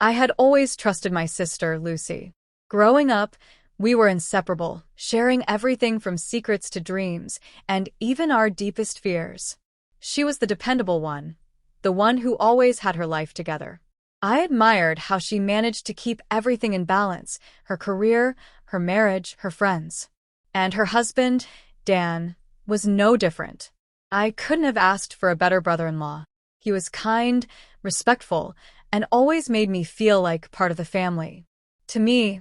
I had always trusted my sister, Lucy. Growing up, we were inseparable, sharing everything from secrets to dreams, and even our deepest fears. She was the dependable one, the one who always had her life together. I admired how she managed to keep everything in balance: her career, her marriage, her friends. And her husband, Dan, was no different. I couldn't have asked for a better brother-in-law. He was kind, respectful, and always made me feel like part of the family. To me,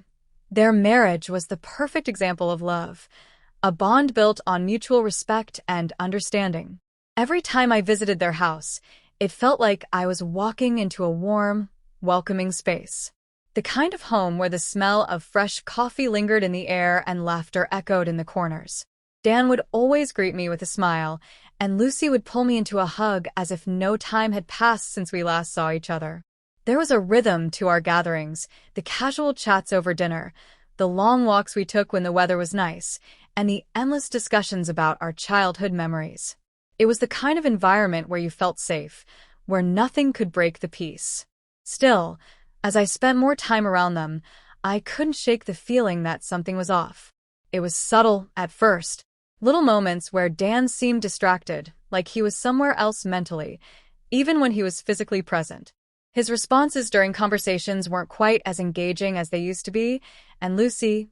their marriage was the perfect example of love, a bond built on mutual respect and understanding. Every time I visited their house, it felt like I was walking into a warm, welcoming space. The kind of home where the smell of fresh coffee lingered in the air and laughter echoed in the corners. Dan would always greet me with a smile, and Lucy would pull me into a hug as if no time had passed since we last saw each other. There was a rhythm to our gatherings: the casual chats over dinner, the long walks we took when the weather was nice, and the endless discussions about our childhood memories. It was the kind of environment where you felt safe, where nothing could break the peace. Still, as I spent more time around them, I couldn't shake the feeling that something was off. It was subtle at first. Little moments where Dan seemed distracted, like he was somewhere else mentally, even when he was physically present. His responses during conversations weren't quite as engaging as they used to be, and Lucy,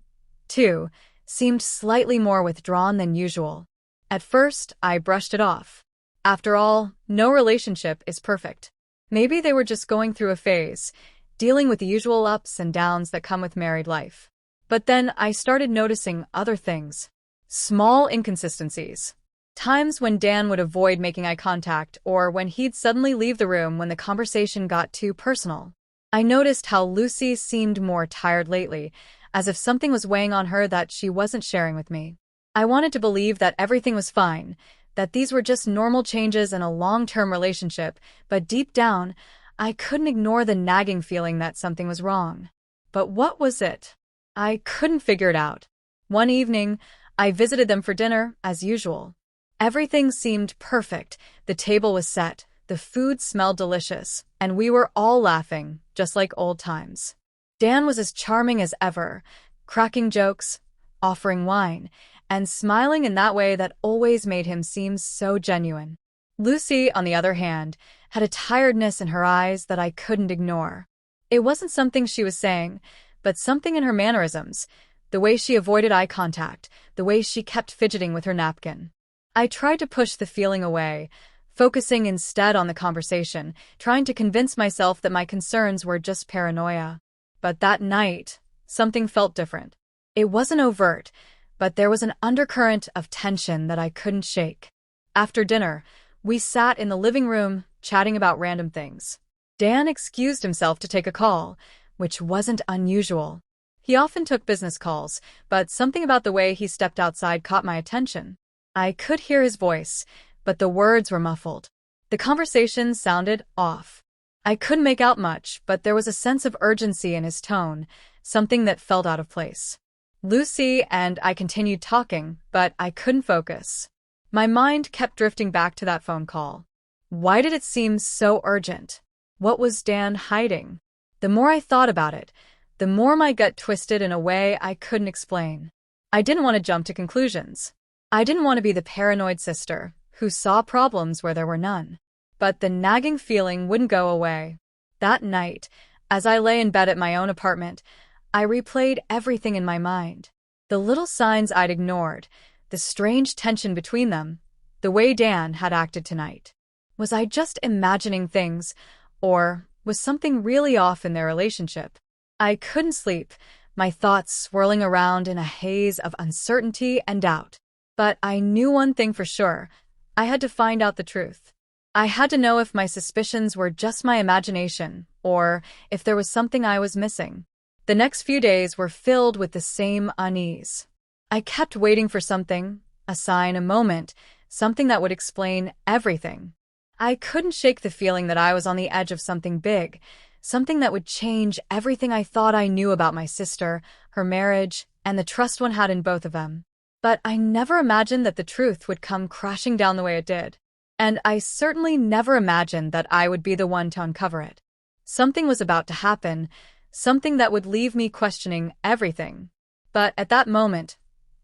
too, seemed slightly more withdrawn than usual. At first, I brushed it off. After all, no relationship is perfect. Maybe they were just going through a phase, dealing with the usual ups and downs that come with married life. But then I started noticing other things. Small inconsistencies. Times when Dan would avoid making eye contact, or when he'd suddenly leave the room when the conversation got too personal. I noticed how Lucy seemed more tired lately, as if something was weighing on her that she wasn't sharing with me. I wanted to believe that everything was fine, that these were just normal changes in a long-term relationship, but deep down, I couldn't ignore the nagging feeling that something was wrong. But what was it? I couldn't figure it out. One evening, I visited them for dinner, as usual. Everything seemed perfect. The table was set, the food smelled delicious, and we were all laughing, just like old times. Dan was as charming as ever, cracking jokes, offering wine, and smiling in that way that always made him seem so genuine. Lucy, on the other hand, had a tiredness in her eyes that I couldn't ignore. It wasn't something she was saying, but something in her mannerisms, the way she avoided eye contact, the way she kept fidgeting with her napkin. I tried to push the feeling away, focusing instead on the conversation, trying to convince myself that my concerns were just paranoia. But that night, something felt different. It wasn't overt, but there was an undercurrent of tension that I couldn't shake. After dinner, we sat in the living room, chatting about random things. Dan excused himself to take a call, which wasn't unusual. He often took business calls, but something about the way he stepped outside caught my attention. I could hear his voice, but the words were muffled. The conversation sounded off. I couldn't make out much, but there was a sense of urgency in his tone, something that felt out of place. Lucy and I continued talking, but I couldn't focus. My mind kept drifting back to that phone call. Why did it seem so urgent? What was Dan hiding? The more I thought about it, the more my gut twisted in a way I couldn't explain. I didn't want to jump to conclusions. I didn't want to be the paranoid sister who saw problems where there were none. But the nagging feeling wouldn't go away. That night, as I lay in bed at my own apartment, I replayed everything in my mind. The little signs I'd ignored, the strange tension between them, the way Dan had acted tonight. Was I just imagining things, or was something really off in their relationship? I couldn't sleep, my thoughts swirling around in a haze of uncertainty and doubt. But I knew one thing for sure. I had to find out the truth. I had to know if my suspicions were just my imagination, or if there was something I was missing. The next few days were filled with the same unease. I kept waiting for something, a sign, a moment, something that would explain everything. I couldn't shake the feeling that I was on the edge of something big, something that would change everything I thought I knew about my sister, her marriage, and the trust one had in both of them. But I never imagined that the truth would come crashing down the way it did. And I certainly never imagined that I would be the one to uncover it. Something was about to happen, something that would leave me questioning everything. But at that moment,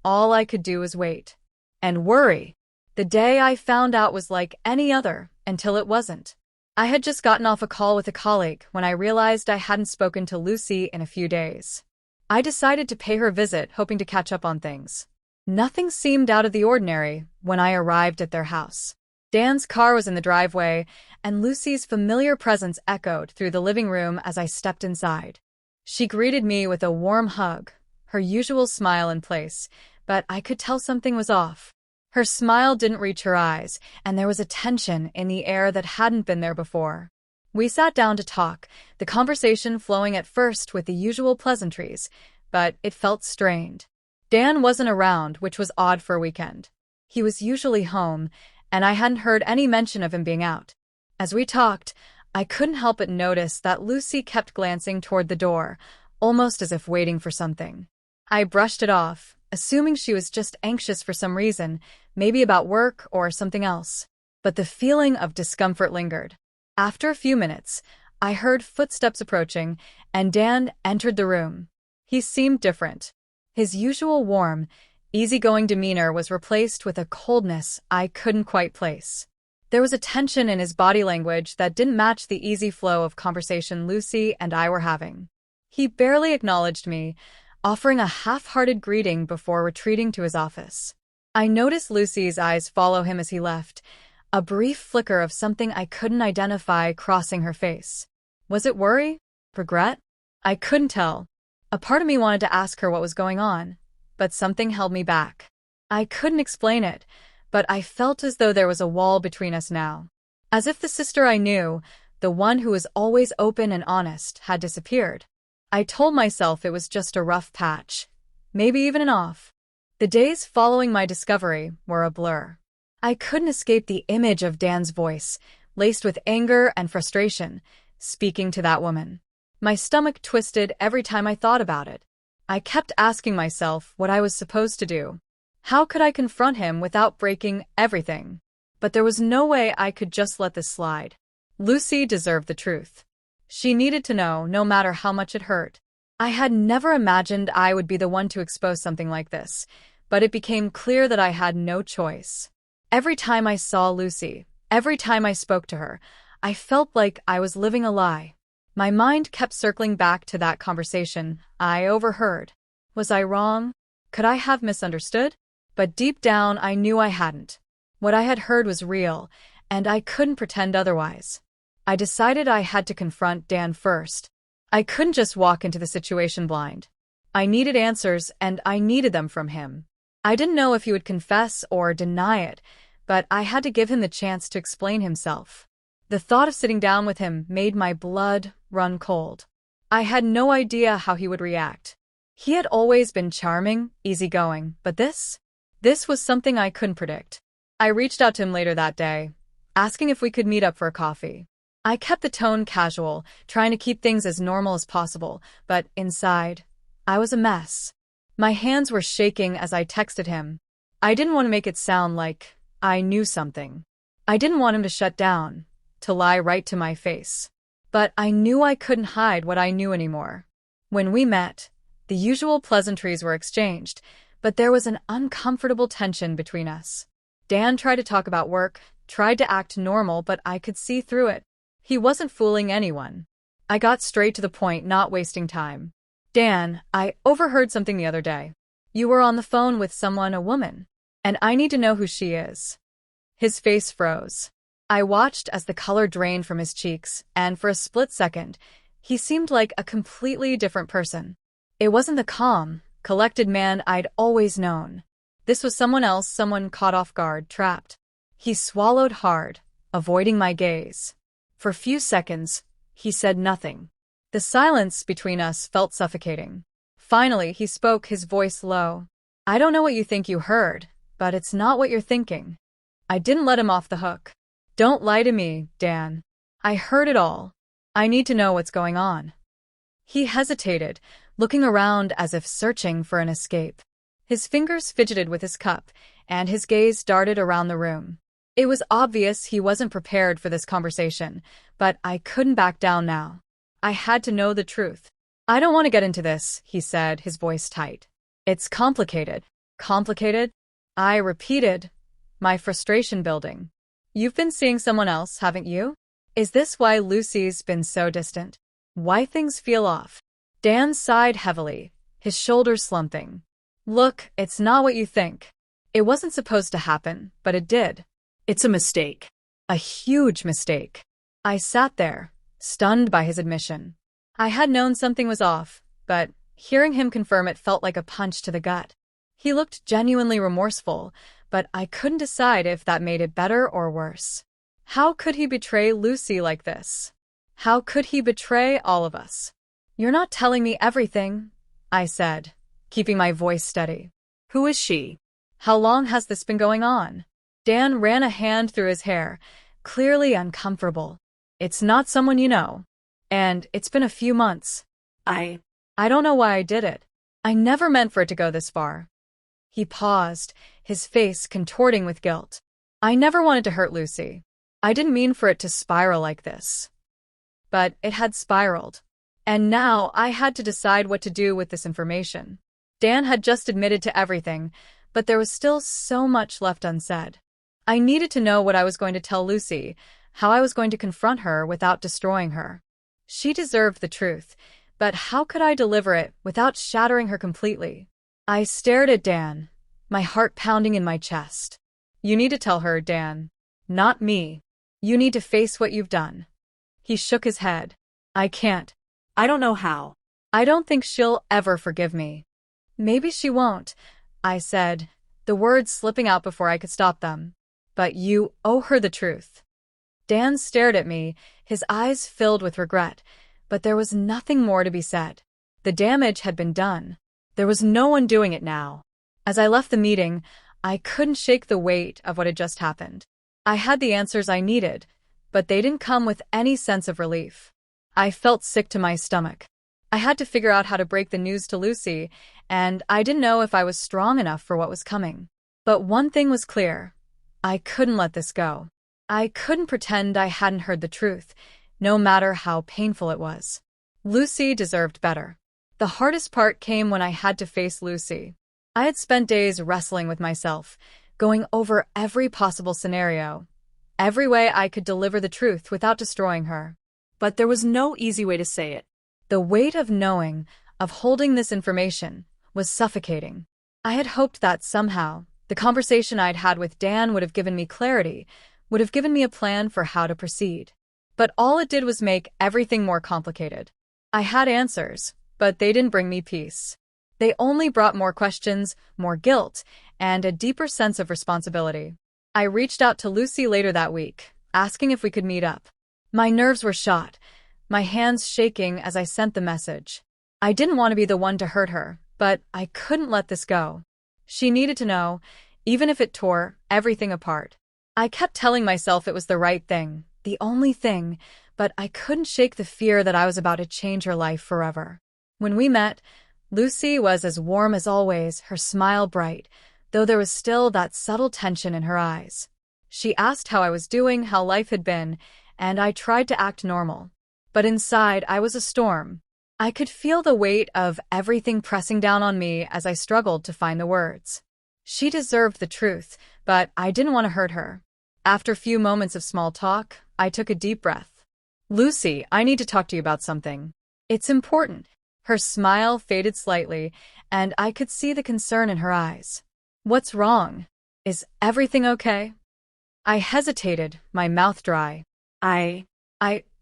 all I could do was wait. And worry. The day I found out was like any other, until it wasn't. I had just gotten off a call with a colleague when I realized I hadn't spoken to Lucy in a few days. I decided to pay her a visit, hoping to catch up on things. Nothing seemed out of the ordinary when I arrived at their house. Dan's car was in the driveway, and Lucy's familiar presence echoed through the living room as I stepped inside. She greeted me with a warm hug, her usual smile in place, but I could tell something was off. Her smile didn't reach her eyes, and there was a tension in the air that hadn't been there before. We sat down to talk, the conversation flowing at first with the usual pleasantries, but it felt strained. Dan wasn't around, which was odd for a weekend. He was usually home, and I hadn't heard any mention of him being out. As we talked, I couldn't help but notice that Lucy kept glancing toward the door, almost as if waiting for something. I brushed it off, assuming she was just anxious for some reason, maybe about work or something else. But the feeling of discomfort lingered. After a few minutes, I heard footsteps approaching, and Dan entered the room. He seemed different. His usual warm, easygoing demeanor was replaced with a coldness I couldn't quite place. There was a tension in his body language that didn't match the easy flow of conversation Lucy and I were having. He barely acknowledged me, offering a half-hearted greeting before retreating to his office. I noticed Lucy's eyes follow him as he left, a brief flicker of something I couldn't identify crossing her face. Was it worry? Regret? I couldn't tell. A part of me wanted to ask her what was going on, but something held me back. I couldn't explain it, but I felt as though there was a wall between us now. As if the sister I knew, the one who was always open and honest, had disappeared. I told myself it was just a rough patch, maybe even an off. The days following my discovery were a blur. I couldn't escape the image of Dan's voice, laced with anger and frustration, speaking to that woman. My stomach twisted every time I thought about it. I kept asking myself what I was supposed to do. How could I confront him without breaking everything? But there was no way I could just let this slide. Lucy deserved the truth. She needed to know, no matter how much it hurt. I had never imagined I would be the one to expose something like this, but it became clear that I had no choice. Every time I saw Lucy, every time I spoke to her, I felt like I was living a lie. My mind kept circling back to that conversation I overheard. Was I wrong? Could I have misunderstood? But deep down, I knew I hadn't. What I had heard was real, and I couldn't pretend otherwise. I decided I had to confront Dan first. I couldn't just walk into the situation blind. I needed answers, and I needed them from him. I didn't know if he would confess or deny it, but I had to give him the chance to explain himself. The thought of sitting down with him made my blood run cold. I had no idea how he would react. He had always been charming, easygoing, but this was something I couldn't predict. I reached out to him later that day, asking if we could meet up for a coffee. I kept the tone casual, trying to keep things as normal as possible, but inside, I was a mess. My hands were shaking as I texted him. I didn't want to make it sound like I knew something. I didn't want him to shut down, to lie right to my face. But I knew I couldn't hide what I knew anymore. When we met, the usual pleasantries were exchanged, but there was an uncomfortable tension between us. Dan tried to talk about work, tried to act normal, but I could see through it. He wasn't fooling anyone. I got straight to the point, not wasting time. Dan, I overheard something the other day. You were on the phone with someone, a woman, and I need to know who she is. His face froze. I watched as the color drained from his cheeks, and for a split second, he seemed like a completely different person. It wasn't the calm, collected man I'd always known. This was someone else, someone caught off guard, trapped. He swallowed hard, avoiding my gaze. For a few seconds, he said nothing. The silence between us felt suffocating. Finally, he spoke, his voice low. I don't know what you think you heard, but it's not what you're thinking. I didn't let him off the hook. Don't lie to me, Dan. I heard it all. I need to know what's going on. He hesitated, looking around as if searching for an escape. His fingers fidgeted with his cup, and his gaze darted around the room. It was obvious he wasn't prepared for this conversation, but I couldn't back down now. I had to know the truth. I don't want to get into this, he said, his voice tight. It's complicated. Complicated? I repeated, my frustration building. You've been seeing someone else, haven't you? Is this why Lucy's been so distant? Why things feel off? Dan sighed heavily, his shoulders slumping. Look, it's not what you think. It wasn't supposed to happen, but it did. It's a mistake. A huge mistake. I sat there, stunned by his admission. I had known something was off, but hearing him confirm it felt like a punch to the gut. He looked genuinely remorseful, but I couldn't decide if that made it better or worse. How could he betray Lucy like this? How could he betray all of us? You're not telling me everything, I said, keeping my voice steady. Who is she? How long has this been going on? Dan ran a hand through his hair, clearly uncomfortable. It's not someone you know. And it's been a few months. I don't know why I did it. I never meant for it to go this far. He paused, his face contorting with guilt. I never wanted to hurt Lucy. I didn't mean for it to spiral like this. But it had spiraled. And now I had to decide what to do with this information. Dan had just admitted to everything, but there was still so much left unsaid. I needed to know what I was going to tell Lucy, how I was going to confront her without destroying her. She deserved the truth, but how could I deliver it without shattering her completely? I stared at Dan, my heart pounding in my chest. You need to tell her, Dan. Not me. You need to face what you've done. He shook his head. I can't. I don't know how. I don't think she'll ever forgive me. Maybe she won't, I said, the words slipping out before I could stop them. But you owe her the truth. Dan stared at me, his eyes filled with regret, but there was nothing more to be said. The damage had been done. There was no one doing it now. As I left the meeting, I couldn't shake the weight of what had just happened. I had the answers I needed, but they didn't come with any sense of relief. I felt sick to my stomach. I had to figure out how to break the news to Lucy, and I didn't know if I was strong enough for what was coming. But one thing was clear. I couldn't let this go. I couldn't pretend I hadn't heard the truth, no matter how painful it was. Lucy deserved better. The hardest part came when I had to face Lucy. I had spent days wrestling with myself, going over every possible scenario, every way I could deliver the truth without destroying her. But there was no easy way to say it. The weight of knowing, of holding this information, was suffocating. I had hoped that somehow, the conversation I'd had with Dan would have given me clarity, would have given me a plan for how to proceed. But all it did was make everything more complicated. I had answers, but they didn't bring me peace. They only brought more questions, more guilt, and a deeper sense of responsibility. I reached out to Lucy later that week, asking if we could meet up. My nerves were shot, my hands shaking as I sent the message. I didn't want to be the one to hurt her, but I couldn't let this go. She needed to know, even if it tore everything apart. I kept telling myself it was the right thing, the only thing, but I couldn't shake the fear that I was about to change her life forever. When we met, Lucy was as warm as always, her smile bright, though there was still that subtle tension in her eyes. She asked how I was doing, how life had been, and I tried to act normal. But inside, I was a storm. I could feel the weight of everything pressing down on me as I struggled to find the words. She deserved the truth, but I didn't want to hurt her. After a few moments of small talk, I took a deep breath. Lucy, I need to talk to you about something. It's important. Her smile faded slightly, and I could see the concern in her eyes. What's wrong? Is everything okay? I hesitated, my mouth dry. I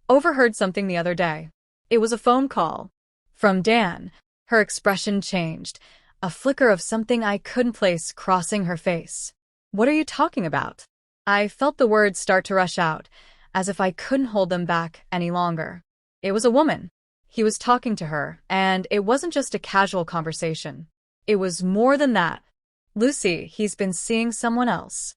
overheard something the other day. It was a phone call. From Dan. Her expression changed, a flicker of something I couldn't place crossing her face. What are you talking about? I felt the words start to rush out, as if I couldn't hold them back any longer. It was a woman. He was talking to her, and it wasn't just a casual conversation. It was more than that. Lucy, he's been seeing someone else.